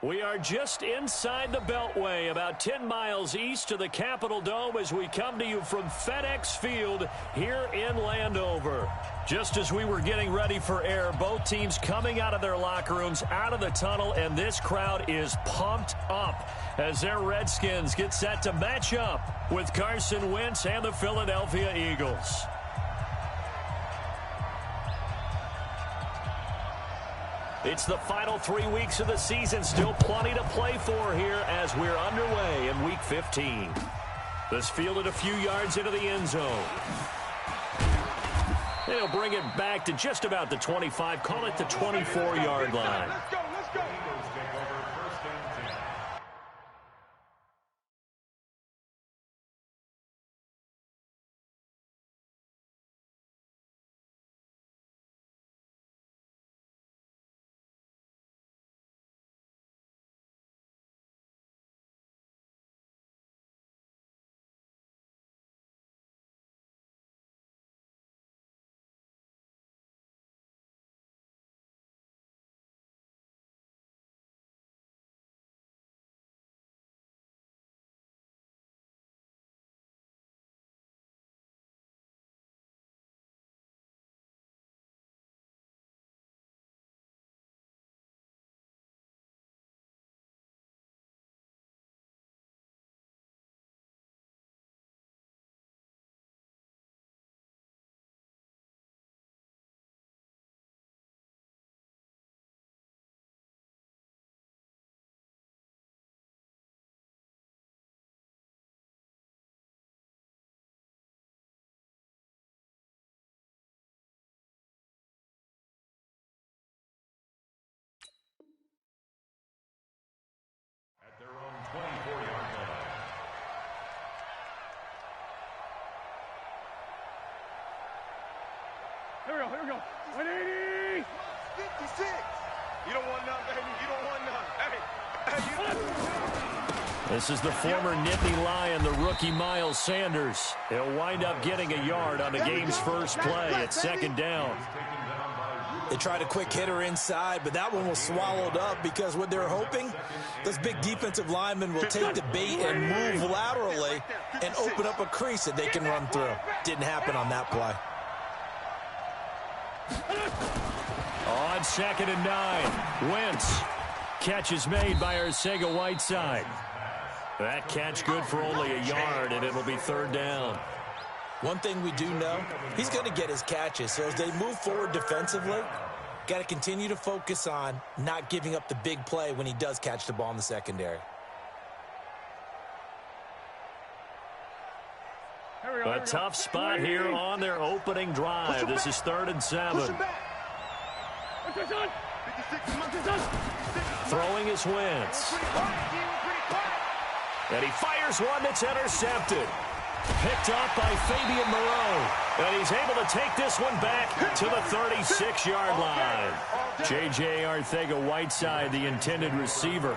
We are just inside the Beltway, about 10 miles east of the Capitol Dome as we come to you from FedEx Field here in Landover. Just as we were getting ready for air, both teams coming out of their locker rooms, out of the tunnel, and this crowd is pumped up as their Redskins get set to match up with Carson Wentz and the Philadelphia Eagles. It's the final 3 weeks of the season. Still plenty to play for here as we're underway in Week 15. This fielded a few yards into the end zone. They'll bring it back to just about the 25. Call it the 24-yard line. Let's go, let's go. Their own 24-yard line. Here we go. 180. 56. You don't want none, baby. You don't want none. Hey, This is the former Nittany Lion, the rookie Miles Sanders. He'll wind up getting a yard on the game's first play at second down. They tried a quick hitter inside, but that one was swallowed up because what they're hoping, those big defensive linemen will take the bait and move laterally and open up a crease that they can run through. Didn't happen on that play. On 2nd and 9, Wentz. Catch is made by Arcega-Whiteside. That catch good for only a yard, and it'll be 3rd down. One thing we do know, he's going to get his catches. So as they move forward defensively, got to continue to focus on not giving up the big play when he does catch the ball in the secondary. A tough spot here on their opening drive. This is 3rd and 7. Throwing is Wentz. And he fires one that's intercepted. Picked up by Fabian Moreau. And he's able to take this one back to the 36-yard line. J.J. Arcega-Whiteside, the intended receiver.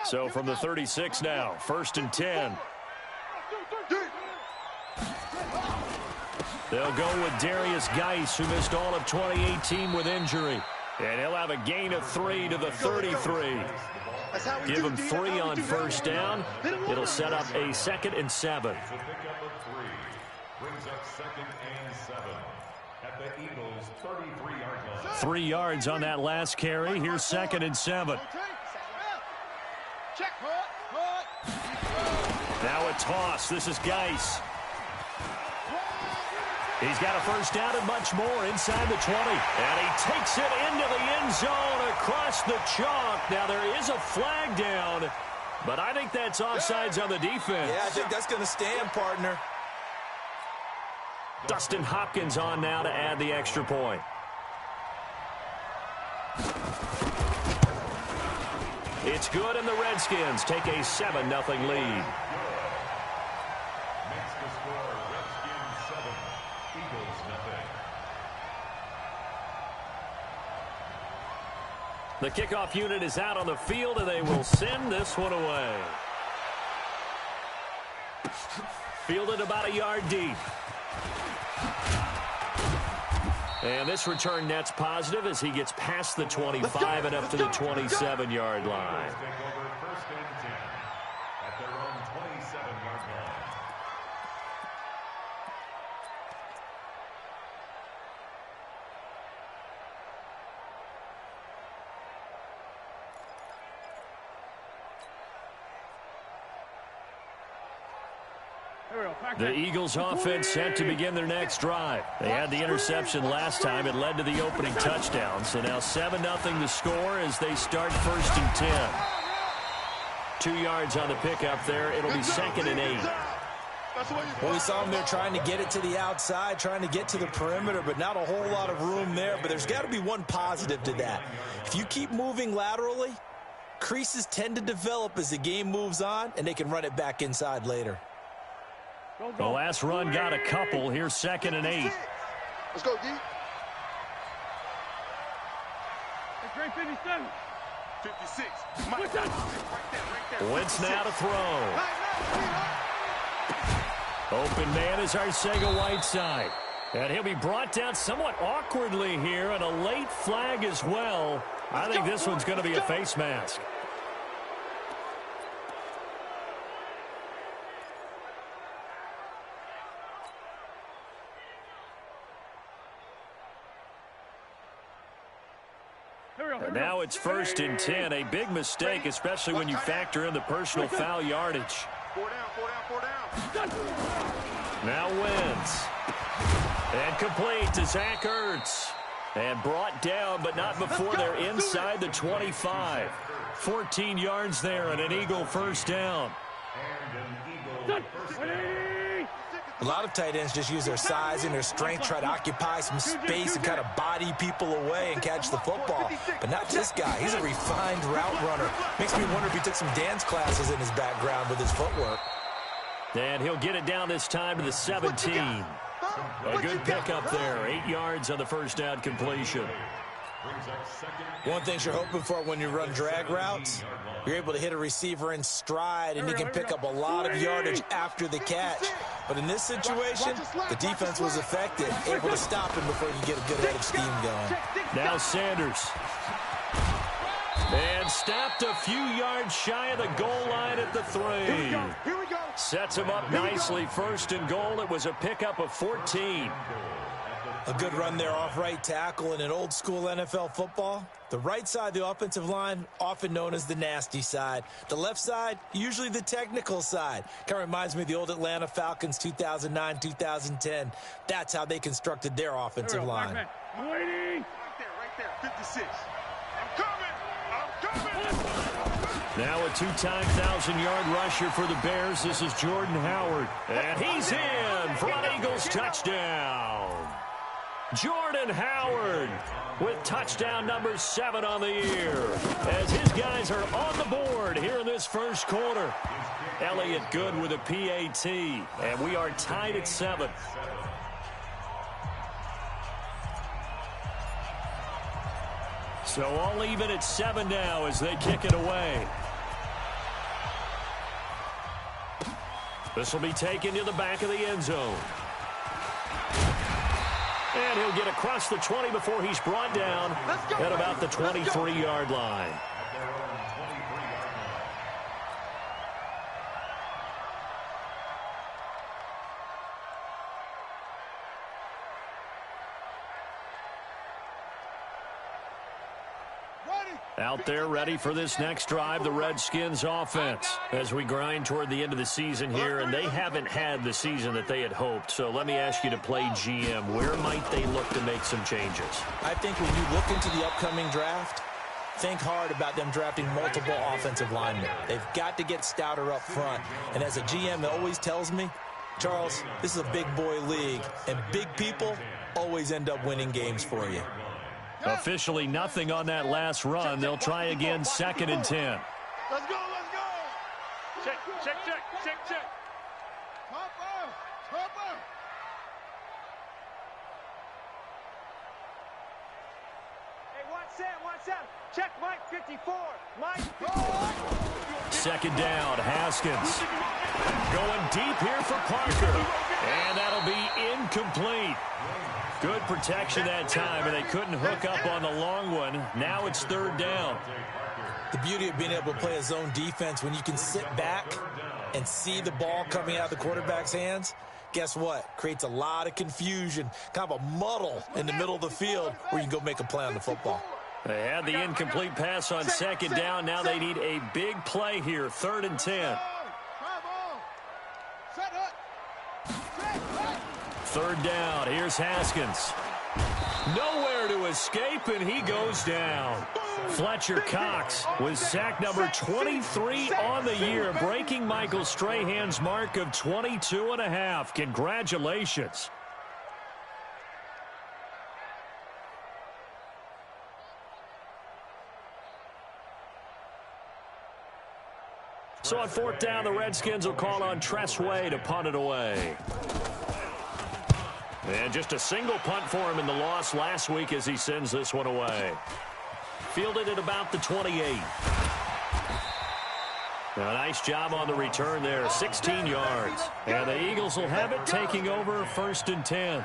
So from the 36 now, 1st and 10. They'll go with Darius Geis, who missed all of 2018 with injury. And he'll have a gain of 3 to the 33. Give him 3 on 1st down. It'll set up a 2nd and 7. It's a pickup of 3. Brings up 2nd and 7 at the Eagles' 33-yard line. 3 yards on that last carry. Here's 2nd and 7. Now a toss. This is Geis. He's got a 1st down and much more inside the 20. And he takes it into the end zone across the chalk. Now there is a flag down, but I think that's offsides on the defense. Yeah, I think that's going to stand, partner. Dustin Hopkins on now to add the extra point. It's good, and the Redskins take a 7-0 lead. Makes the score Redskins 7, Eagles 0. The kickoff unit is out on the field, and they will send this one away. Fielded about a yard deep. And this return net's positive as he gets past the 25 and up to the 27-yard line. Take over 1st and 10 at their own 27-yard line. The Eagles offense set to begin their next drive. They had the interception last time. It led to the opening touchdown. So now 7-0 the score as they start 1st and 10. 2 yards on the pickup there. It'll be 2nd and 8. Well, we saw them there trying to get it to the outside, trying to get to the perimeter, but not a whole lot of room there. But there's got to be one positive to that. If you keep moving laterally, creases tend to develop as the game moves on, and they can run it back inside later. The last run got a couple. Here's 2nd and 8. Let's go, D. 56. Wentz now to throw. Open man is Arcega-Whiteside. And he'll be brought down somewhat awkwardly here, and a late flag as well. I think this one's going to be a face mask. And now it's 1st and 10. A big mistake, especially when you factor in the personal foul yardage. 4 down. Now Wentz. And complete to Zach Ertz. And brought down, but not before they're inside the 25. 14 yards there and an Eagle 1st down. A lot of tight ends just use their size and their strength, try to occupy some space and kind of body people away and catch the football. But not this guy. He's a refined route runner. Makes me wonder if he took some dance classes in his background with his footwork. And he'll get it down this time to the 17. A good pickup there. 8 yards on the 1st down completion. One thing you're hoping for when you run drag routes, you're able to hit a receiver in stride, and he can pick up a lot of yardage after the catch. But in this situation, the defense was effective, able to stop him before he could get a good head of steam going. Now Sanders. And stopped a few yards shy of the goal line at the 3. Here we go. Sets him up nicely. 1st and goal. It was a pickup of 14. A good run there off right tackle in an old school NFL football. The right side of the offensive line, often known as the nasty side. The left side, usually the technical side. Kind of reminds me of the old Atlanta Falcons 2009, 2010. That's how they constructed their offensive line. I'm waiting. Right there. 56. I'm coming. Now a 2-time 1,000-yard rusher for the Bears. This is Jordan Howard. And he's in for an Eagles touchdown. Jordan Howard with touchdown number 7 on the year as his guys are on the board here in this 1st quarter. Elliott Good with a PAT, and we are tied at 7. So all even at 7 now as they kick it away. This will be taken to the back of the end zone. And he'll get across the 20 before he's brought down at about the 23-yard line. Out there ready for this next drive, the Redskins offense, as we grind toward the end of the season here, and they haven't had the season that they had hoped. So let me ask you to play GM. Where might they look to make some changes? I think when you look into the upcoming draft, think hard about them drafting multiple offensive linemen. They've got to get stouter up front. And as a GM, it always tells me, Charles, this is a big boy league, and big people always end up winning games for you. Officially nothing on that last run. They'll try again, 2nd and 10. Let's go, let's go. Check, check, check, check, check. Hopper, hopper. Hey, watch that. Check Mike 54. Mike, go. 2nd down, Haskins. Going deep here for Parker. And that'll be incomplete. Good protection that time, and they couldn't hook up on the long one. Now it's 3rd down. The beauty of being able to play a zone defense when you can sit back and see the ball coming out of the quarterback's hands, guess what? Creates a lot of confusion, kind of a muddle in the middle of the field where you can go make a play on the football. They had the incomplete pass on 2nd down. Now they need a big play here, 3rd and 10. 3rd down, here's Haskins. Nowhere to escape, and he goes down. Fletcher Cox with sack number 23 on the year, breaking Michael Strahan's mark of 22.5. Congratulations. So on 4th down, the Redskins will call on Tressway to punt it away. And just a single punt for him in the loss last week as he sends this one away. Fielded at about the 28. Now, nice job on the return there, 16 yards. And the Eagles will have it, taking over 1st and 10.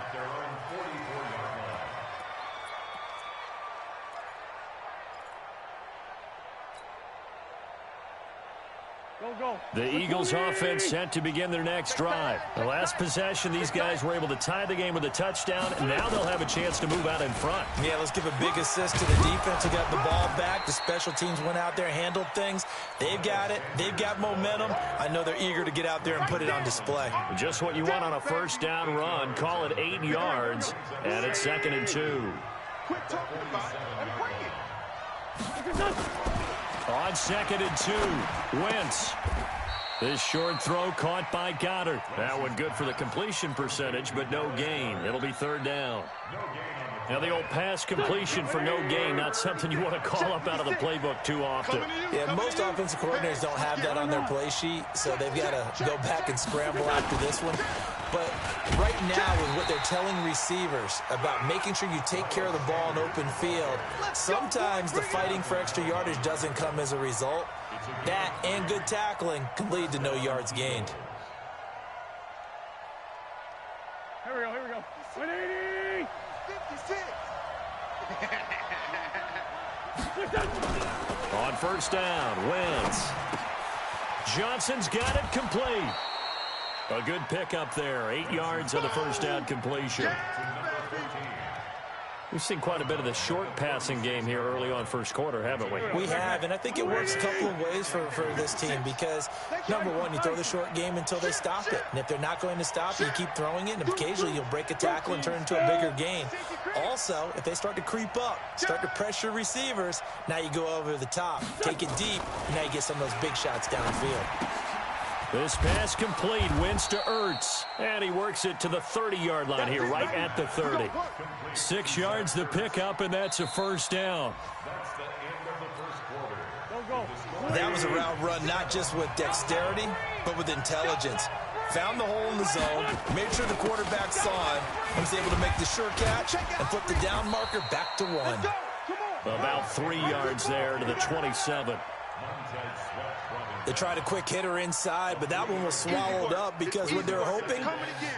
The Eagles offense set to begin their next drive. The last possession, these guys were able to tie the game with a touchdown, and now they'll have a chance to move out in front. Yeah, let's give a big assist to the defense who got the ball back. The special teams went out there, handled things. They've got it. They've got momentum. I know they're eager to get out there and put it on display. Just what you want on a 1st down run. Call it 8 yards, and it's 2nd and 2. Quit talking about it and bring it. On 2nd and 2, Wentz. This short throw caught by Goddard. That one good for the completion percentage, but no gain. It'll be 3rd down. Now the old pass completion for no gain, not something you want to call up out of the playbook too often. Yeah, most offensive coordinators don't have that on their play sheet, so they've got to go back and scramble after this one. But right now, with what they're telling receivers about making sure you take care of the ball in open field, sometimes the fighting for extra yardage doesn't come as a result. That and good tackling can lead to no yards gained. Here we go. 180! 56! On 1st down, Wentz. Johnson's got it complete. A good pickup there. 8 yards on the 1st down completion. We've seen quite a bit of the short passing game here early on 1st quarter, haven't we? We have, and I think it works a couple of ways for this team because, number one, you throw the short game until they stop it. And if they're not going to stop it, you keep throwing it, and occasionally you'll break a tackle and turn into a bigger gain. Also, if they start to creep up, start to pressure receivers, now you go over the top, take it deep, and now you get some of those big shots downfield. This pass complete, Wentz to Ertz, and he works it to the 30-yard line here, right at the 30. 6 yards the pickup, and that's a 1st down. That was a route run not just with dexterity, but with intelligence. Found the hole in the zone, made sure the quarterback saw it, and was able to make the sure catch and flip the down marker back to 1. About 3 yards there to the 27. They tried a quick hitter inside, but that one was swallowed up because what they're hoping,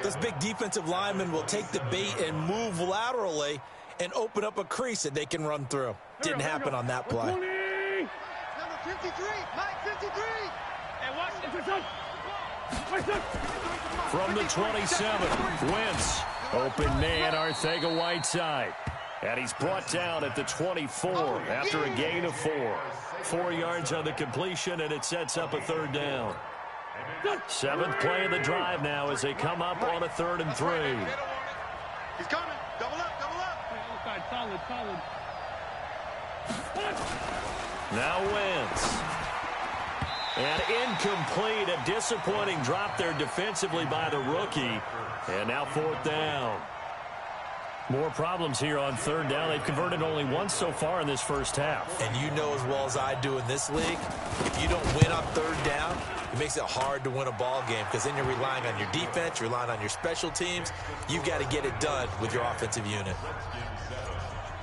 those big defensive linemen will take the bait and move laterally and open up a crease that they can run through. Didn't happen on that play. Number 53, Mike 53. And watch it. From the 27, Wentz. Open man, Arcega-Whiteside. And he's brought down at the 24 after a gain of 4. 4 yards on the completion, and it sets up a third down. 7th play of the drive now as they come up on a 3rd and 3. He's coming. Double up, double up. Solid. Now Wentz. And incomplete. A disappointing drop there defensively by the rookie. And now 4th down. More problems here on 3rd down. They've converted only once so far in this first half. And you know as well as I do in this league, if you don't win on 3rd down, it makes it hard to win a ball game because then you're relying on your defense, you're relying on your special teams. You've got to get it done with your offensive unit.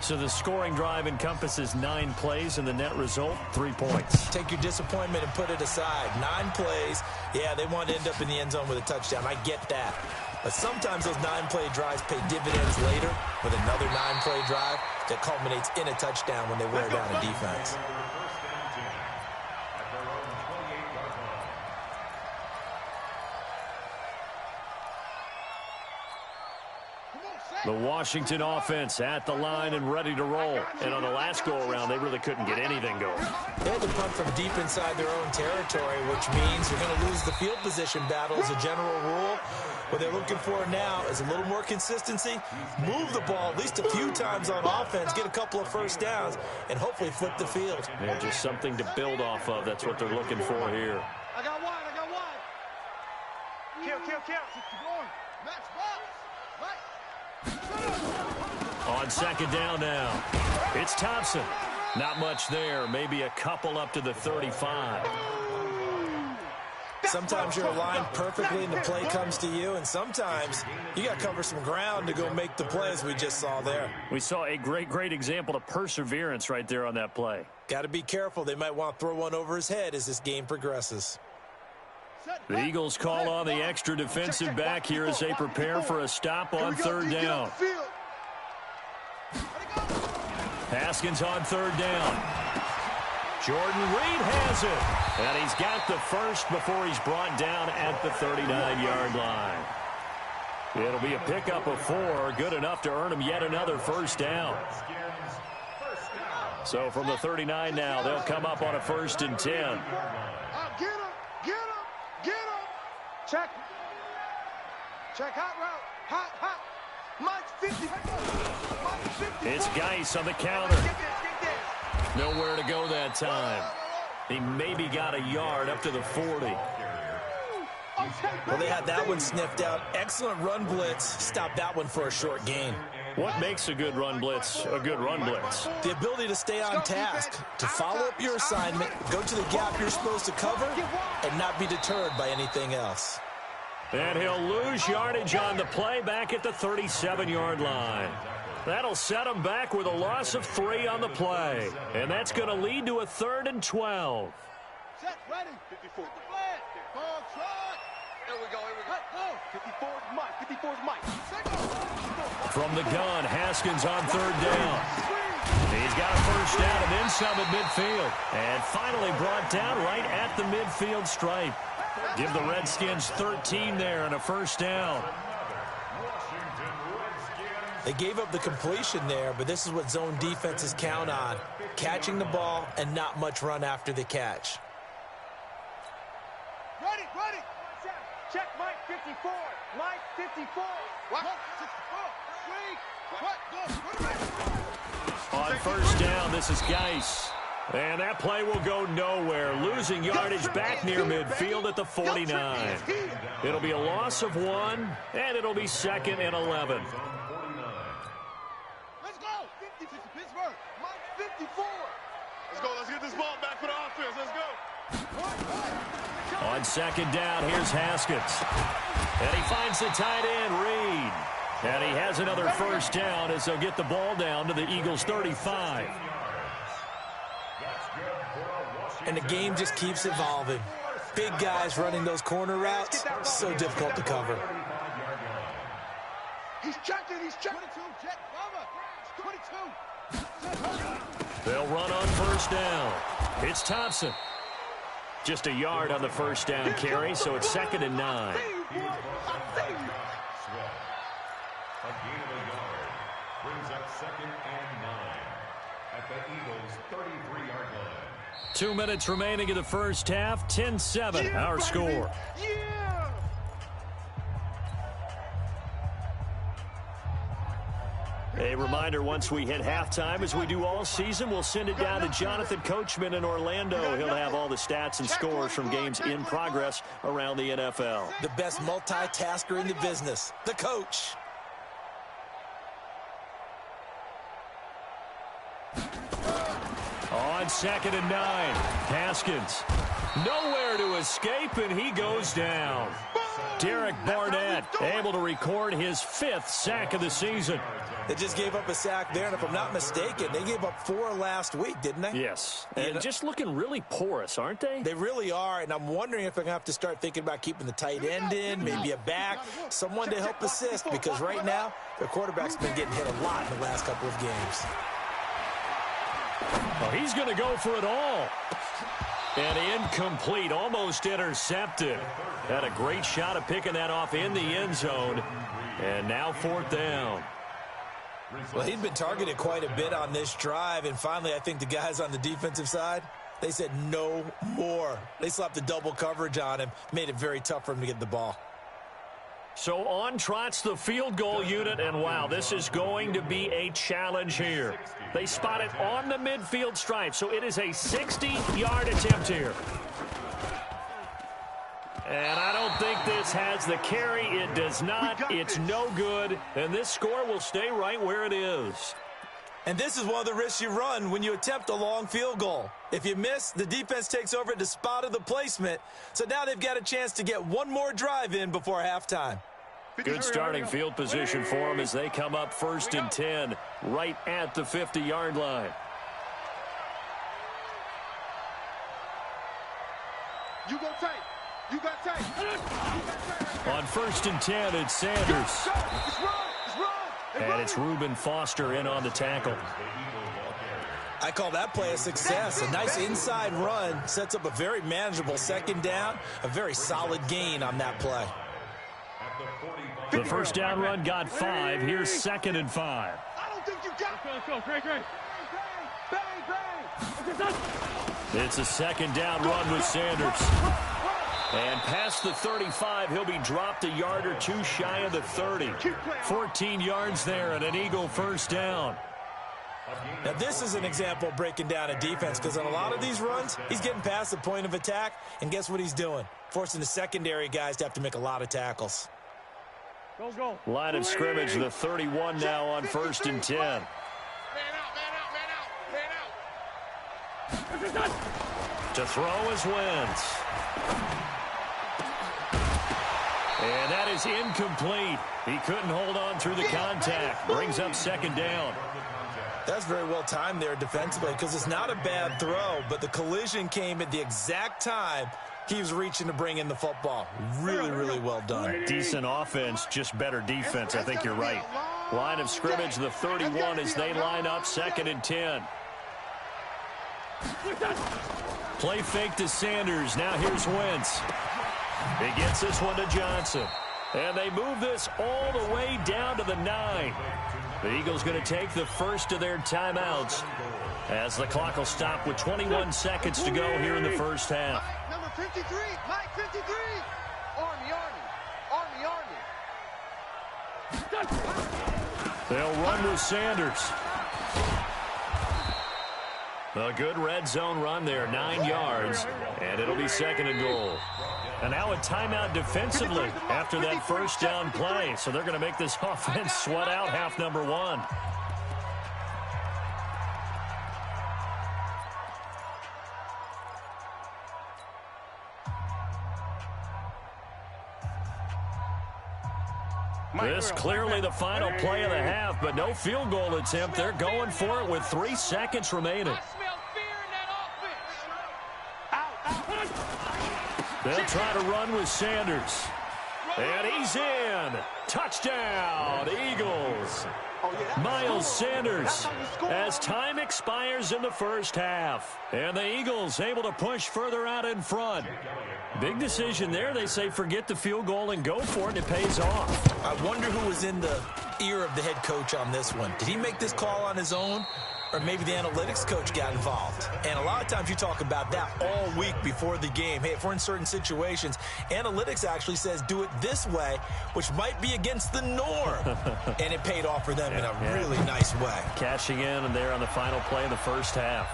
So the scoring drive encompasses 9 plays, and the net result, 3 points. Take your disappointment and put it aside. 9 plays. Yeah, they want to end up in the end zone with a touchdown. I get that. But sometimes those 9-play drives pay dividends later with another 9-play drive that culminates in a touchdown when they wear down a defense. The Washington offense at the line and ready to roll. And on the last go-around, they really couldn't get anything going. They had to punt from deep inside their own territory, which means they're going to lose the field position battle as a general rule. What they're looking for now is a little more consistency, move the ball at least a few times on offense, get a couple of first downs, and hopefully flip the field. Yeah, just something to build off of. That's what they're looking for here. I got one. Kill. Max box. On 2nd down now, it's Thompson. Not much there, maybe a couple up to the 35. Sometimes you're aligned perfectly and the play comes to you, and sometimes you got to cover some ground to go make the play, as we just saw there. We saw a great example of perseverance right there on that play. Got to be careful. They might want to throw one over his head as this game progresses. The Eagles call on the extra defensive back here as they prepare for a stop on 3rd down. Haskins on 3rd down. Jordan Reed has it. And he's got the first before he's brought down at the 39-yard line. It'll be a pickup of 4, good enough to earn him yet another first down. So from the 39 now, they'll come up on a 1st and 10. Check hot route. Hot. Mike 50. It's Geis on the counter. Nowhere to go that time. He maybe got a yard up to the 40. Well, they had that one sniffed out. Excellent run blitz. Stopped that one for a short gain. What makes a good run blitz a good run blitz? The ability to stay on task, to follow up your assignment, go to the gap you're supposed to cover, and not be deterred by anything else. And he'll lose yardage on the play back at the 37-yard line. That'll set him back with a loss of 3 on the play. And that's going to lead to a 3rd and 12. Set, ready. 54. Ball truck. Here we go. 54's Mike. From the gun, Haskins on 3rd down. He's got a first down and then some at midfield. And finally brought down right at the midfield stripe. Give the Redskins 13 there and a first down. They gave up the completion there, but this is what zone defenses count on. Catching the ball and not much run after the catch. Ready. Check Mike 54. Mike 54. What? 64. On first down, this is Geis. And that play will go nowhere. Losing yardage back near midfield at the 49. It'll be a loss of 1, and it'll be 2nd and 11. Let's go. 50 Pittsburgh. Mike 54. Let's get this ball back for the offense. Let's go. On 2nd down, here's Haskins. And he finds the tight end, Reed. And he has another first down as they'll get the ball down to the Eagles' 35. and the game just keeps evolving. Big guys running those corner routes, so difficult to cover. He's checking. 22, check. 22. They'll run on first down. It's Thompson. Just a yard on the first down carry, so it's 2nd and 9. A gain of a yard brings up 2nd and 9 at the Eagles' 33-yard line. 2 minutes remaining in the first half. 10-7, our score. A reminder, once we hit halftime, as we do all season, we'll send it down to Jonathan Coachman in Orlando. He'll have all the stats and scores from games in progress around the NFL. The best multitasker in the business, the coach. On 2nd and 9, Haskins. Nowhere to escape, and he goes down. Derek Barnett able to record his 5th sack of the season. They just gave up a sack there, and if I'm not mistaken, they gave up 4 last week, didn't they? Yes, and just looking really porous, aren't they? They really are, and I'm wondering if I'm going to have to start thinking about keeping the tight end in, maybe a back, someone to help assist, because right now, their quarterback's been getting hit a lot in the last couple of games. Well, he's going to go for it all. And incomplete, almost intercepted. Had a great shot of picking that off in the end zone. And now 4th down. Well, he'd been targeted quite a bit on this drive, and finally I think the guys on the defensive side, they said no more. They slapped the double coverage on him, made it very tough for him to get the ball. So on trots the field goal unit, and wow, this is going to be a challenge here. They spot it on the midfield stripe, so it is a 60-yard attempt here. And I don't think this has the carry. It does not. It's no good. And this score will stay right where it is. And this is one of the risks you run when you attempt a long field goal. If you miss, the defense takes over at the spot of the placement. So now they've got a chance to get one more drive in before halftime. Good starting field position for them as they come up 1st and 10 right at the 50-yard line. You go tight. You got tight. On 1st and 10, it's Sanders. And it's Reuben Foster in on the tackle. I call that play a success. A nice inside run sets up a very manageable 2nd down. A very solid gain on that play. The first down run got 5. Here's 2nd and 5. I don't think you got it. Let's go. Great. Bang. It's a 2nd down run with Sanders. And past the 35, he'll be dropped a yard or 2 shy of the 30. 14 yards there and an Eagle first down. Now, this is an example of breaking down a defense, because on a lot of these runs, he's getting past the point of attack, and guess what he's doing? Forcing the secondary guys to have to make a lot of tackles. Go. Line of scrimmage, the 31 now on 1st and 10. Man out. To throw is Wentz. And that is incomplete. He couldn't hold on through the contact. Brings up 2nd down. That's very well timed there defensively, because it's not a bad throw, but the collision came at the exact time he was reaching to bring in the football. Really well done. Decent offense, just better defense. I think you're right. Line of scrimmage, the 31 as they line up 2nd and 10. Play fake to Sanders. Now here's Wentz. He gets this one to Johnson. And they move this all the way down to the 9. The Eagles going to take the first of their timeouts as the clock will stop with 21 seconds to go here in the first half. Number 53, Mike 53. Army. They'll run with Sanders. A good red zone run there, 9 yards, and it'll be 2nd and goal. And now a timeout defensively after that first down play. So they're going to make this offense sweat out half number 1. This clearly the final play of the half, but no field goal attempt. They're going for it with 3 seconds remaining. They'll try to run with Sanders. And he's in. Touchdown, Eagles. Miles Sanders as time expires in the first half. And the Eagles able to push further out in front. Big decision there. They say forget the field goal and go for it, and it pays off. I wonder who was in the ear of the head coach on this one. Did he make this call on his own? Or maybe the analytics coach got involved. And a lot of times you talk about that all week before the game. Hey, if we're in certain situations, analytics actually says do it this way, which might be against the norm. And it paid off for them in a really nice way. Cashing in and there on the final play in the first half.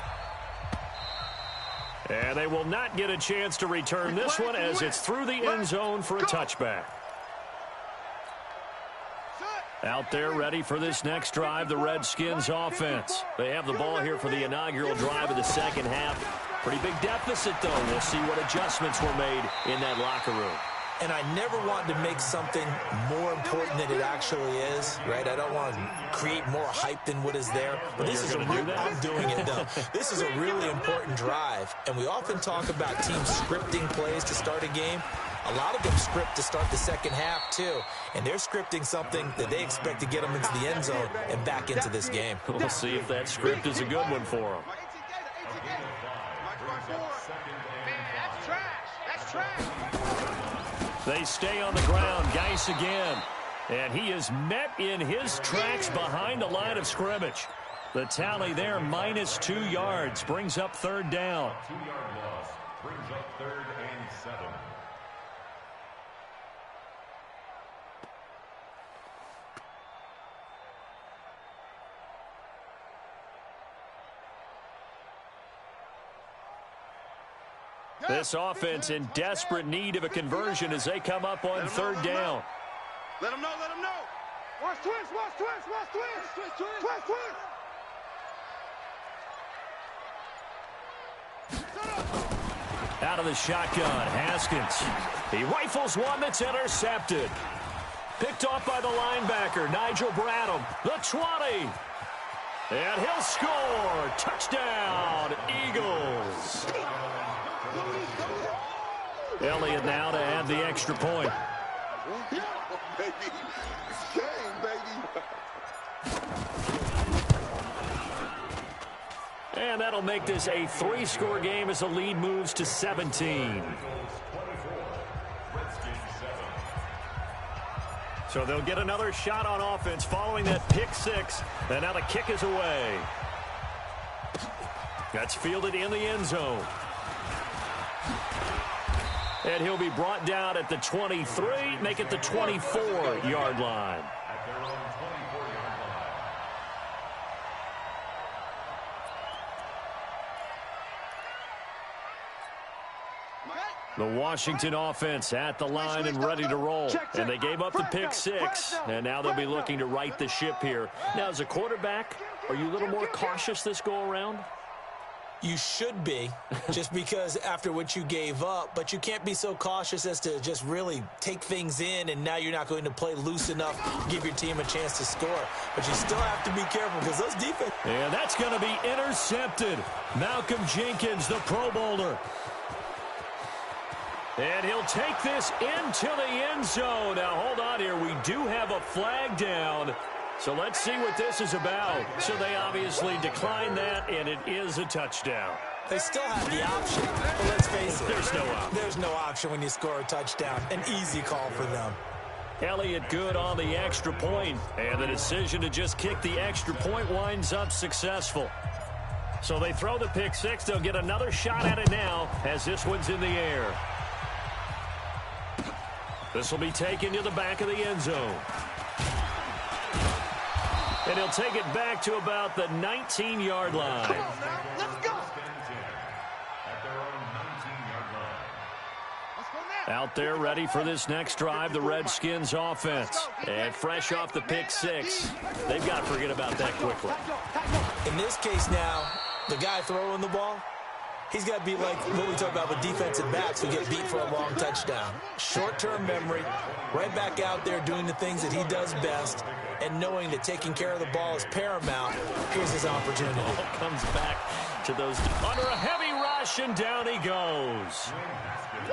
And they will not get a chance to return this one as it's through the end zone for a touchback. Out there ready for this next drive, the Redskins offense. They have the ball here for the inaugural drive of the second half. Pretty big deficit, though. We'll see what adjustments were made in that locker room. And I never wanted to make something more important than it actually is, right? I don't want to create more hype than what is there. But this is I'm doing it, though. This is a really important drive. And we often talk about teams scripting plays to start a game. A lot of them script to start the second half, too. And they're scripting something that they expect to get them into the end zone and back into this game. We'll see if that script is a good one for them. That's trash. That's trash. They stay on the ground. Geis again. And he is met in his tracks behind the line of scrimmage. The tally there, -2 yards, brings up third down. 2-yard loss brings up 3rd and 7. This offense in desperate need of a conversion as they come up on third down. Let him know, let him know. Watch twist, watch twist, watch twist. Twist, twist. Out of the shotgun, Haskins. He rifles one that's intercepted. Picked off by the linebacker, Nigel Bradham. The 20. And he'll score. Touchdown, Eagles. Elliott now to add the extra point. Baby. Game, baby. And that'll make this a 3-score game as the lead moves to 17. So they'll get another shot on offense following that pick 6. And now the kick is away. That's fielded in the end zone. And he'll be brought down at the 23, make it the 24-yard line. At their own 24-yard line. The Washington offense at the line and ready to roll. And they gave up the pick 6, and now they'll be looking to right the ship here. Now, as a quarterback, are you a little more cautious this go-around? You should be, just because after what you gave up, but you can't be so cautious as to just really take things in, and now you're not going to play loose enough to give your team a chance to score. But you still have to be careful because those defense... And that's going to be intercepted. Malcolm Jenkins, the Pro Bowler. And he'll take this into the end zone. Now, hold on here. We do have a flag down. So let's see what this is about. So they obviously decline that, and it is a touchdown. They still have the option, but let's face it. There's no option. There's no option when you score a touchdown. An easy call for them. Elliott good on the extra point, and the decision to just kick the extra point winds up successful. So they throw the pick 6. They'll get another shot at it now as this one's in the air. This will be taken to the back of the end zone. And he'll take it back to about the 19-yard line. Come on now, let's go. At their own 19-yard line. Let's go now. Out there ready for this next drive, the Redskins offense. And fresh off the pick 6, they've got to forget about that quickly. In this case now, the guy throwing the ball, he's got to be like what we talk about with defensive backs who get beat for a long touchdown. Short-term memory, right back out there doing the things that he does best, and knowing that taking care of the ball is paramount. Here's his opportunity. Ball comes back to those under a heavy ride. rush, and down he goes.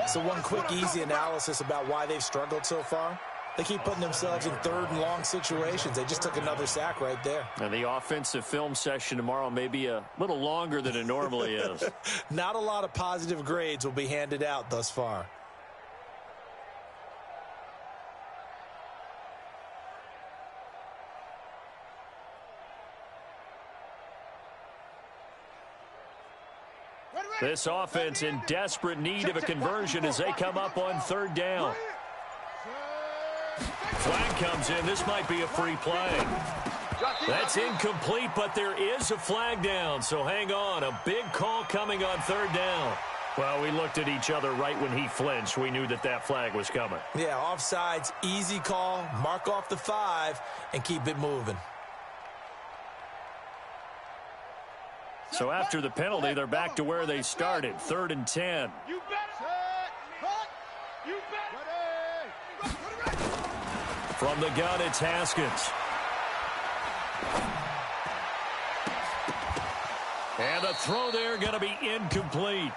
So one quick, easy analysis about why they've struggled so far. They keep putting themselves in third and long situations. They just took another sack right there. And the offensive film session tomorrow may be a little longer than it normally is. Not a lot of positive grades will be handed out thus far. This offense in desperate need of a conversion as they come up on third down. Flag comes in. This might be a free play. That's incomplete, but there is a flag down, so hang on. A big call coming on third down. Well, we looked at each other right when he flinched. We knew that that flag was coming. Yeah, offsides, easy call, mark off the 5, and keep it moving. So after the penalty, they're back to where they started, 3rd and 10. You better. You better. From the gun, it's Haskins. And the throw there going to be incomplete.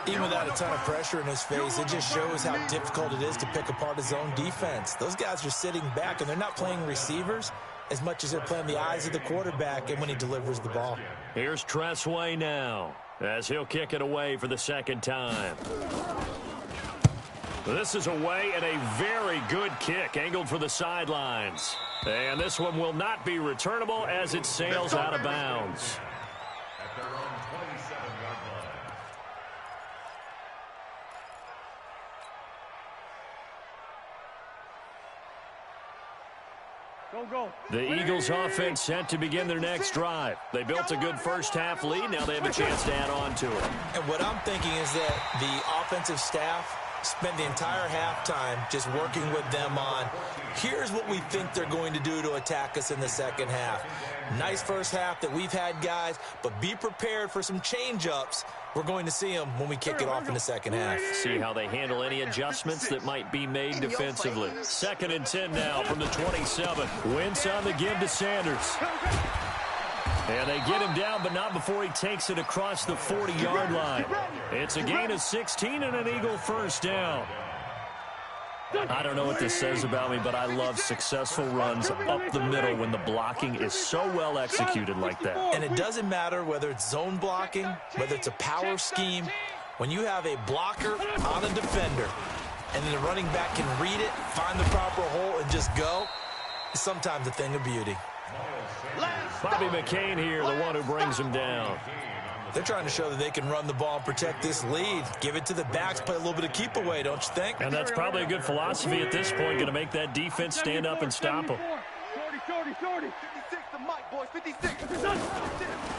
Even without a ton of pressure in his face, it just shows how difficult it is to pick apart his own defense. Those guys are sitting back, and they're not playing receivers as much as they're playing the eyes of the quarterback and when he delivers the ball. Here's Tressway now as he'll kick it away for the second time. This is away and a very good kick angled for the sidelines. And this one will not be returnable as it sails out of bounds. At their own 27-yard line. Go. The Eagles offense set to begin their next drive. They built a good first-half lead. Now they have a chance to add on to it. And what I'm thinking is that the offensive staff spent the entire halftime just working with them on, here's what we think they're going to do to attack us in the second half. Nice first half that we've had, guys, but be prepared for some change-ups. We're going to see them when we kick it off in the second half. See how they handle any adjustments that might be made defensively. 2nd and 10 now from the 27. Wentz on the give to Sanders. And they get him down, but not before he takes it across the 40-yard line. It's a gain of 16 and an Eagle first down. I don't know what this says about me, but I love successful runs up the middle when the blocking is so well executed like that. And it doesn't matter whether it's zone blocking, whether it's a power scheme. When you have a blocker on a defender and then the running back can read it, find the proper hole, and just go, it's sometimes a thing of beauty. Bobby McCain here, the one who brings him down. They're trying to show that they can run the ball and protect this lead. Give it to the backs, play a little bit of keep away, don't you think? And that's probably a good philosophy at this point, going to make that defense stand up and stop them. 40. 56, the mic, boys, 56.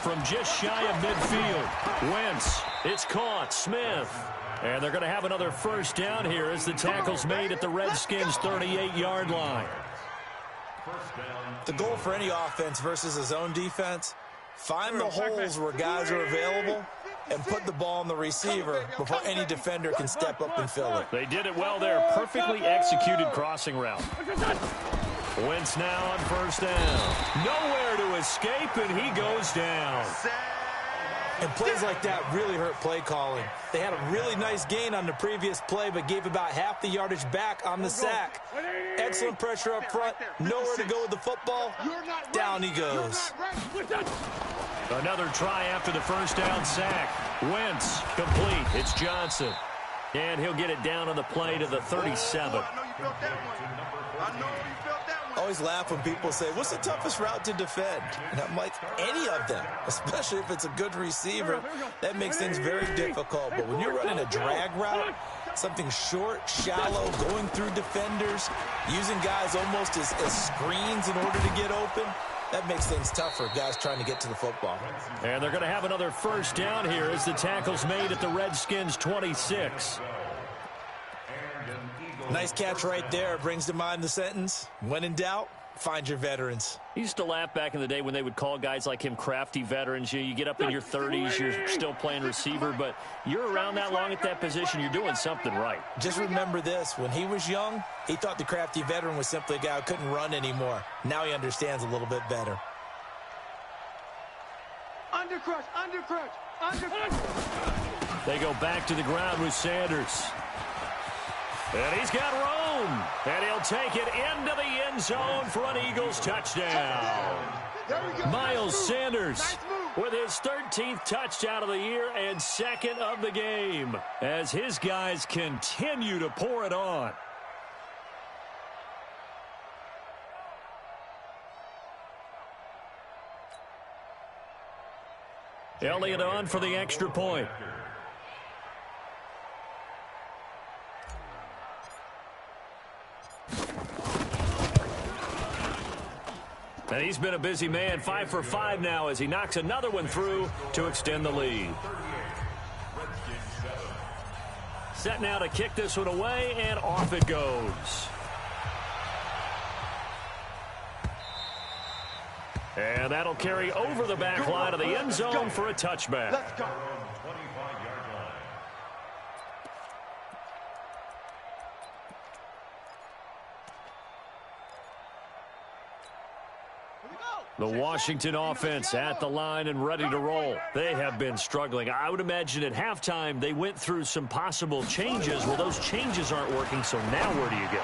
From just shy of midfield, Wentz, it's caught, Smith. And they're going to have another first down here as the tackle's made at the Redskins' 38-yard line. The goal for any offense versus a zone defense, find the holes where guys are available and put the ball on the receiver before any defender can step up and fill it. They did it well there. Perfectly executed crossing route. Wentz now on first down. Nowhere to escape, and he goes down. And plays like that really hurt play calling. They had a really nice gain on the previous play, but gave about half the yardage back on the sack. Excellent pressure up front. Nowhere to go with the football. Down he goes. Another try after the first down sack. Wentz complete. It's Johnson. And he'll get it down on the play to the 37. Always laugh when people say, what's the toughest route to defend? And I'm like, any of them, especially if it's a good receiver. That makes things very difficult. But when you're running a drag route, something short, shallow, going through defenders, using guys almost as screens in order to get open, that makes things tough for guys trying to get to the football. And they're going to have another first down here as the tackle's made at the Redskins' 26. Nice catch right there. Brings to mind the sentence, when in doubt, find your veterans. I used to laugh back in the day when they would call guys like him crafty veterans. You get up in your 30s, you're still playing receiver, but you're around that long at that position, you're doing something right. Just remember this, when he was young, he thought the crafty veteran was simply a guy who couldn't run anymore. Now he understands a little bit better. Undercrush. They go back to the ground with Sanders. And he's got room. And he'll take it into the end zone for an Eagles touchdown. Miles Sanders with his 13th touchdown of the year and second of the game as his guys continue to pour it on. Elliott on for the extra point. And he's been a busy man, 5 for 5 now as he knocks another one through to extend the lead. Set now to kick this one away, and off it goes. And that'll carry over the back line of the end zone for a touchback. Let's go. The Washington offense at the line and ready to roll. They have been struggling. I would imagine at halftime they went through some possible changes. Well, those changes aren't working, so now where do you go?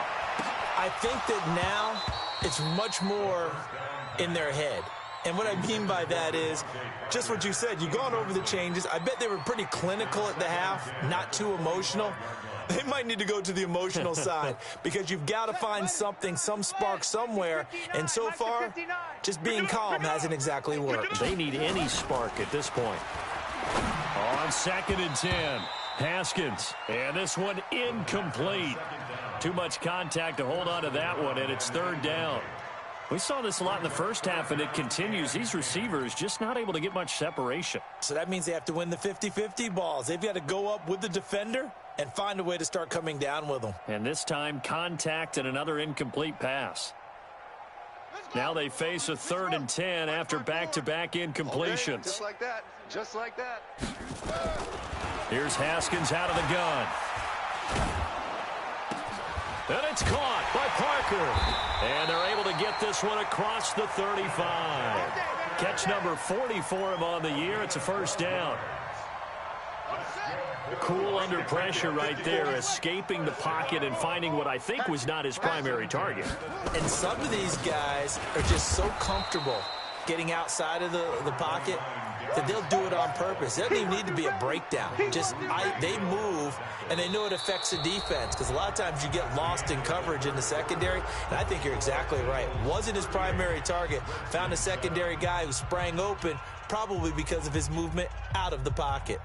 I think that now it's much more in their head. And what I mean by that is just what you said. You've gone over the changes. I bet they were pretty clinical at the half, not too emotional. They might need to go to the emotional side because you've got to find something, some spark somewhere. And so far, just being calm hasn't exactly worked. They need any spark at this point. On 2nd and 10, Haskins. And this one incomplete. Too much contact to hold on to that one, and it's 3rd down. We saw this a lot in the first half, and it continues. These receivers just not able to get much separation. So that means they have to win the 50-50 balls. They've got to go up with the defender and find a way to start coming down with them. And this time, contact and another incomplete pass. Now they face a 3rd and 10 after back-to-back incompletions. Okay, just like that. Just like that. Here's Haskins out of the gun. And it's caught by Parker. And they're able to get this one across the 35. Catch number 40 for him on the year. It's a 1st down. Cool under pressure right there, escaping the pocket and finding what I think was not his primary target. And some of these guys are just so comfortable getting outside of the pocket that they'll do it on purpose. It doesn't even need to be a breakdown. They move, and they know it affects the defense because a lot of times you get lost in coverage in the secondary, and I think you're exactly right. Wasn't his primary target. Found a secondary guy who sprang open, probably because of his movement out of the pocket.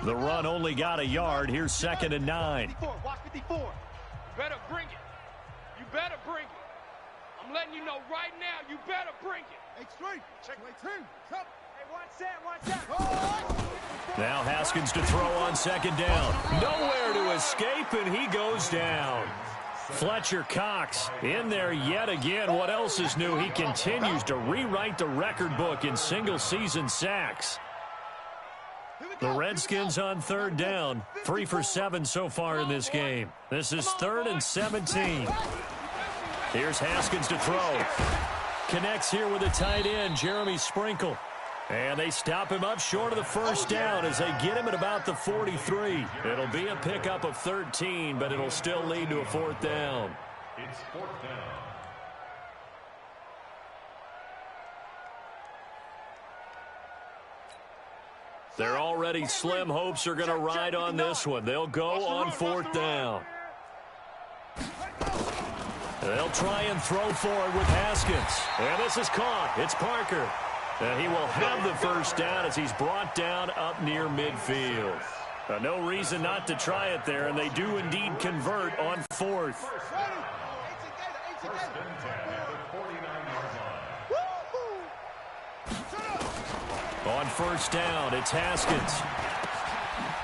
The run only got a yard. Here's 2nd and 9. Watch 54. You better bring it. You better bring it. I'm letting you know right now, you better bring it. Check my team. Hey, 1 set. Now Haskins to throw on 2nd down. Nowhere to escape, and he goes down. Fletcher Cox in there yet again. What else is new? He continues to rewrite the record book in single-season sacks. The Redskins on 3rd down. 3 for 7 so far in this game. This is 3rd and 17. Here's Haskins to throw. Connects here with a tight end, Jeremy Sprinkle. And they stop him up short of the 1st down as they get him at about the 43. It'll be a pickup of 13, but it'll still lead to a 4th down. It's 4th down. They're already slim hopes are going to ride on this one. They'll go on 4th down. They'll try and throw forward with Haskins. And this is caught. It's Parker. And he will have the 1st down as he's brought down up near midfield. No reason not to try it there, and they do indeed convert on 4th. 1st and 10 at the 49-yard line. On 1st down, it's Haskins.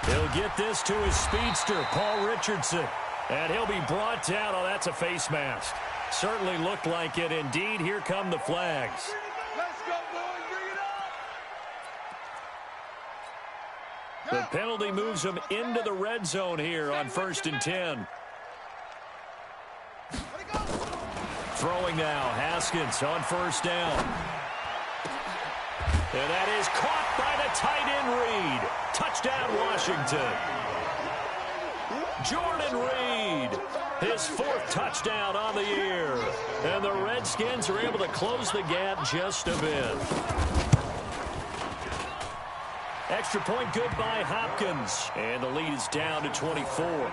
He'll get this to his speedster, Paul Richardson. And he'll be brought down. Oh, that's a face mask. Certainly looked like it. Indeed, here come the flags. Let's go, boys. Bring it up. The penalty moves him into the red zone here on 1st and 10. Throwing now, Haskins on 1st down. And that is caught by the tight end Reed. Touchdown, Washington. Jordan Reed, his 4th touchdown on the year. And the Redskins are able to close the gap just a bit. Extra point good by Hopkins. And the lead is down to 24.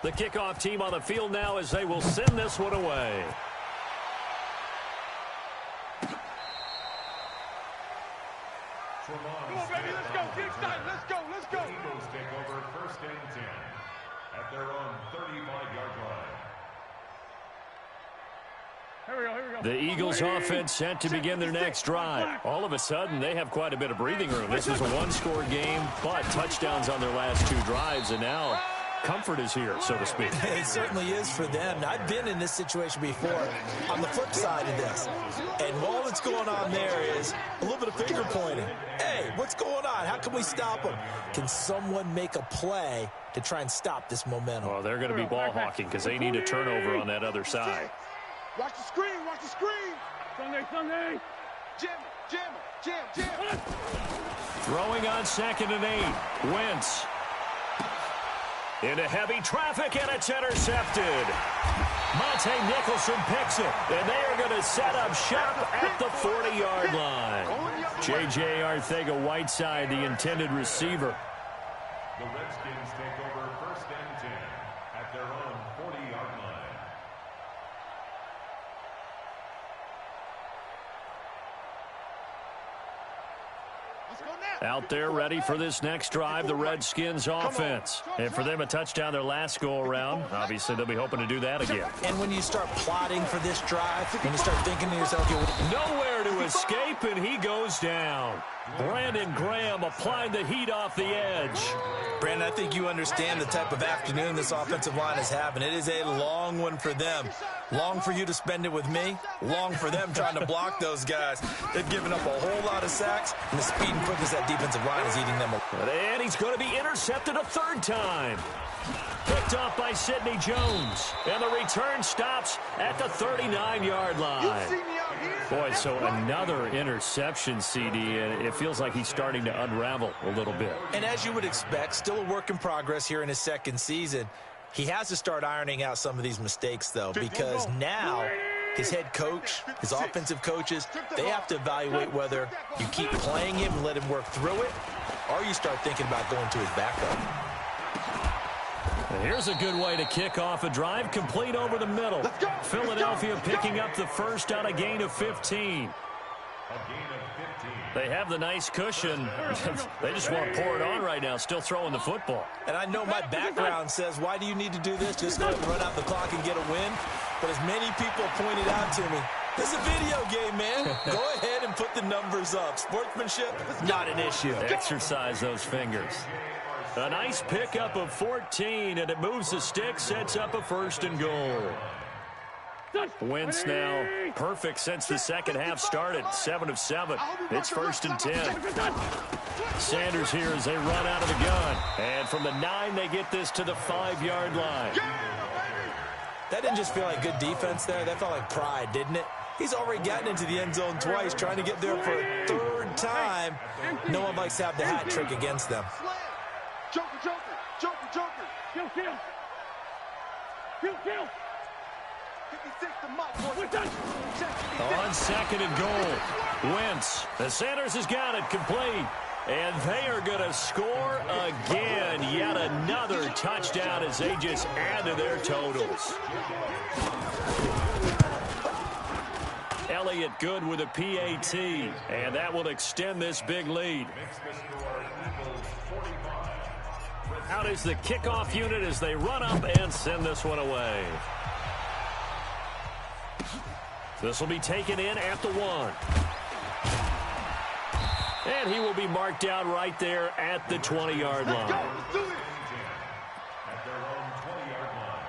The kickoff team on the field now as they will send this one away. Come on, baby, let's go. Get excited. Let's go. Let's go. The Eagles take over 1st and 10 at their own 35-yard line. Here we go. Here we go. The Eagles offense set to begin their next drive. All of a sudden, they have quite a bit of breathing room. This is a one-score game, but touchdowns on their last 2 drives, and now comfort is here, so to speak. It certainly is for them. I've been in this situation before on the flip side of this. And all that's going on there is a little bit of finger pointing. Hey, what's going on? How can we stop them? Can someone make a play to try and stop this momentum? Well, they're going to be ball hawking because they need a turnover on that other side. Watch the screen. Watch the screen. Sunday. Jam. Throwing on 2nd and 8. Wentz. Into heavy traffic, and it's intercepted. Monte Nicholson picks it, and they are going to set up shop at the 40-yard line. J.J. Arcega-Whiteside, the intended receiver. The Redskins take over 1st and 10 at their own 40-yard line. Out there ready for this next drive, the Redskins offense. And for them, a touchdown their last go-around. Obviously, they'll be hoping to do that again. And when you start plotting for this drive, when you start thinking to yourself, nowhere to escape, and he goes down. Brandon Graham applied the heat off the edge. Brandon, I think you understand the type of afternoon this offensive line is having. It is a long one for them. Long for you to spend it with me. Long for them trying to block those guys. They've given up a whole lot of sacks, and the speed and quickness that defensive line is eating them. And he's going to be intercepted a 3rd time. Picked off by Sidney Jones. And the return stops at the 39-yard line. Boy, so another interception, CD, and it feels like he's starting to unravel a little bit. And as you would expect, still a work in progress here in his 2nd season. He has to start ironing out some of these mistakes, though, because now his head coach, his offensive coaches, they have to evaluate whether you keep playing him and let him work through it, or you start thinking about going to his backup. And here's a good way to kick off a drive, complete over the middle. Philadelphia picking up the first on a gain of 15. They have the nice cushion. They just want to pour it on right now, still throwing the football. And I know my background says, why do you need to do this? Just go ahead and run out the clock and get a win. But as many people pointed out to me, this is a video game, man. Go ahead and put the numbers up. Sportsmanship, not an issue. Exercise those fingers. A nice pickup of 14, and it moves the stick, sets up a 1st and goal. Wentz now perfect since the second half started. 7 of 7. It's 1st and 10. Sanders here as they run out of the gun. And from the 9, they get this to the 5-yard line. That didn't just feel like good defense there. That felt like pride, didn't it? He's already gotten into the end zone twice, trying to get there for a 3rd time. No one likes to have the hat trick against them. Joker. Kill. On 2nd and goal, Wentz. The Sanders has got it complete. And they are going to score again. Yet another touchdown as they just add to their totals. Elliott good with a PAT. And that will extend this big lead. Out is the kickoff unit as they run up and send this one away. This will be taken in at the 1. And he will be marked down right there at the 20-yard line. Let's do it. At their own 20-yard line.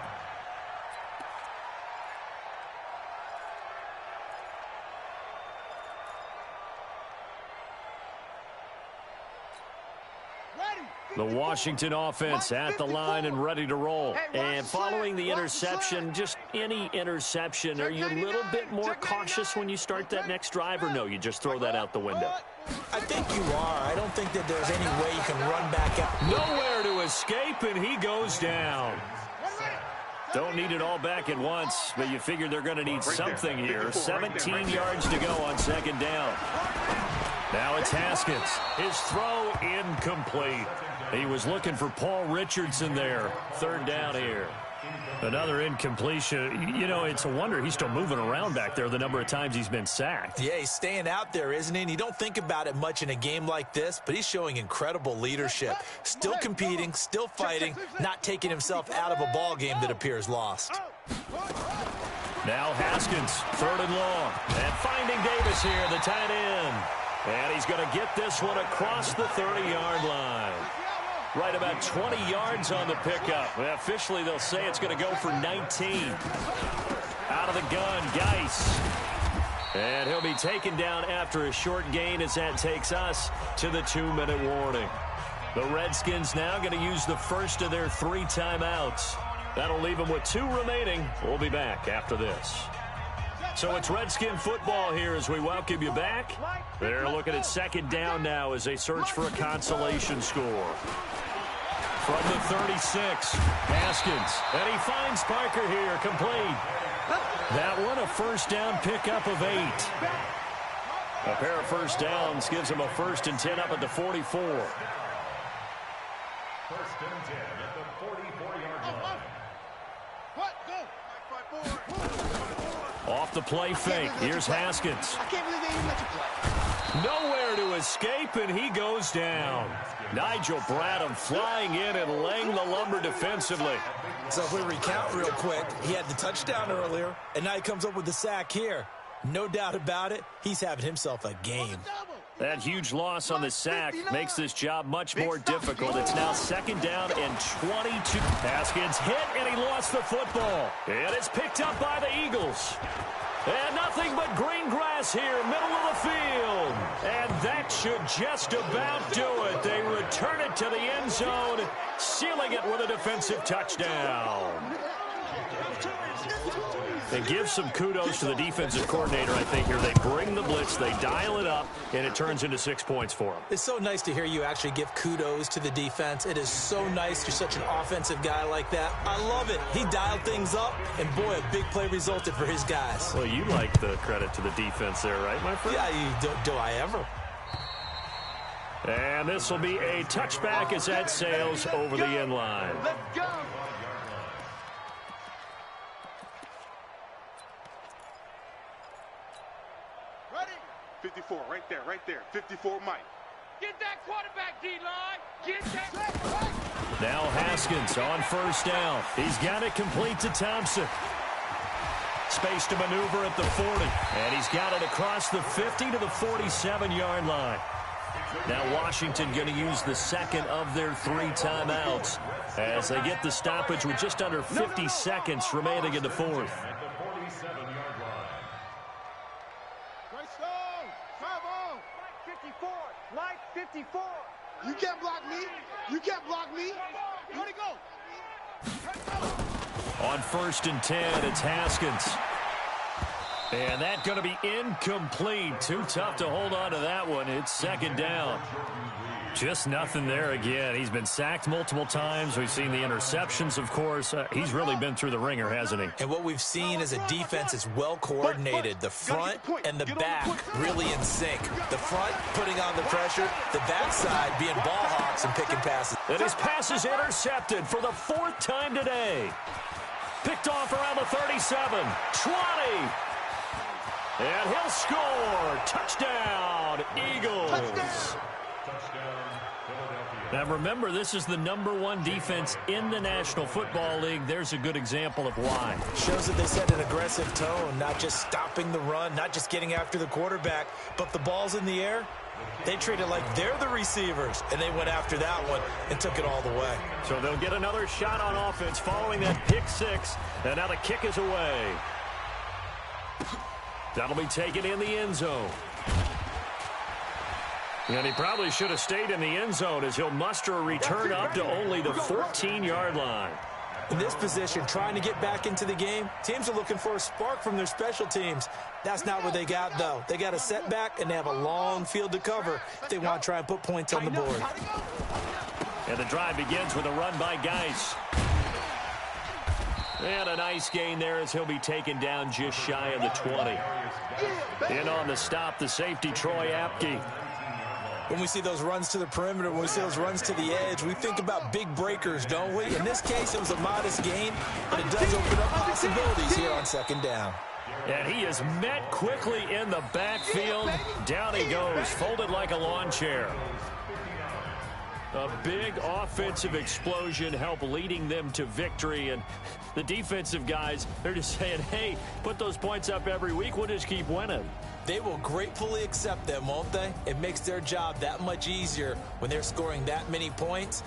Ready. The Washington offense at the line and ready to roll. And following the interception, just any interception, are you a little bit more cautious when you start that next drive, or no, you just throw that out the window? I think you are. I don't think that there's any way you can run back out. Nowhere to escape, and he goes down. Don't need it all back at once, but you figure they're going to need something here. 17 yards to go on second down. Now it's Haskins. His throw incomplete. He was looking for Paul Richardson there. Third down here. Another incompletion. You know, it's a wonder he's still moving around back there the number of times he's been sacked. Yeah, he's staying out there, isn't he? And you don't think about it much in a game like this, but he's showing incredible leadership. Still competing, still fighting, not taking himself out of a ball game that appears lost. Now Haskins, third and long. And finding Davis here, the tight end. And he's going to get this one across the 30-yard line. Right about 20 yards on the pickup. Well, officially, they'll say it's going to go for 19. Out of the gun, Geis. And he'll be taken down after a short gain as that takes us to the 2-minute warning. The Redskins now going to use the first of their 3 timeouts. That'll leave them with 2 remaining. We'll be back after this. So it's Redskin football here as we welcome you back. They're looking at second down now as they search for a consolation score. From the 36, Haskins. And he finds Parker here, complete. That one, a first down pickup of 8. A pair of first downs gives him a 1st and 10 up at the 44. 1st and 10 at the 44-yard line. Off the play fake. Here's Haskins. I can't believe they even let you play. Nowhere to escape, and he goes down. Nigel Bradham flying in and laying the lumber defensively. So if we recount real quick, he had the touchdown earlier, and now he comes up with the sack here. No doubt about it, he's having himself a game. That huge loss on the sack makes this job much more difficult. It's now second down and 22. Haskins hit, and he lost the football. And it's picked up by the Eagles. And nothing but green grass here, middle of the field. And that should just about do it. They return it to the end zone, sealing it with a defensive touchdown. And give some kudos to the defensive coordinator, I think, here. They bring the blitz, they dial it up, and it turns into 6 points for them. It's so nice to hear you actually give kudos to the defense. It is so nice. You're such an offensive guy like that. I love it. He dialed things up, and boy, a big play resulted for his guys. Well, you like the credit to the defense there, right, my friend? Yeah, do I ever? And this will be a touchback as that sails over the end line. Let's go. 54, right there. 54, Mike. Get that quarterback, D-line. Get that. Now Haskins on first down. He's got it complete to Thompson. Space to maneuver at the 40. And he's got it across the 50 to the 47-yard line. Now Washington going to use the second of their 3 timeouts as they get the stoppage with just under 50 seconds remaining in the 4th. Mike 54. You can't block me. You can't block me. Where'd he go? On 1st and 10, it's Haskins. And that's going to be incomplete. Too tough to hold on to that one. It's second down. Just nothing there again. He's been sacked multiple times. We've seen the interceptions, of course. He's really been through the ringer, hasn't he? And what we've seen is a defense that's well coordinated. The front and the back really in sync. The front putting on the pressure, the backside being ball hawks and picking passes. And his pass is intercepted for the 4th time today. Picked off around the 37, 20. And he'll score. Touchdown, Eagles. Now remember, this is the #1 defense in the National Football League. There's a good example of why. Shows that they set an aggressive tone, not just stopping the run, not just getting after the quarterback, but the ball's in the air. They treat it like they're the receivers, and they went after that one and took it all the way. So they'll get another shot on offense following that pick 6, and now the kick is away. That'll be taken in the end zone. And he probably should have stayed in the end zone as he'll muster a return up to only the 14-yard line. In this position, trying to get back into the game, teams are looking for a spark from their special teams. That's not what they got, though. They got a setback, and they have a long field to cover if they want to try and put points on the board. And the drive begins with a run by Geis. And a nice gain there as he'll be taken down just shy of the 20. In on the stop, the safety, Troy Apke. When we see those runs to the perimeter, when we see those runs to the edge, we think about big breakers, don't we? In this case, it was a modest gain, but it does open up possibilities here on second down. And he is met quickly in the backfield. Down he goes, folded like a lawn chair. A big offensive explosion helped leading them to victory. And the defensive guys, they're just saying, hey, put those points up every week. We'll just keep winning. They will gratefully accept them, won't they? It makes their job that much easier when they're scoring that many points.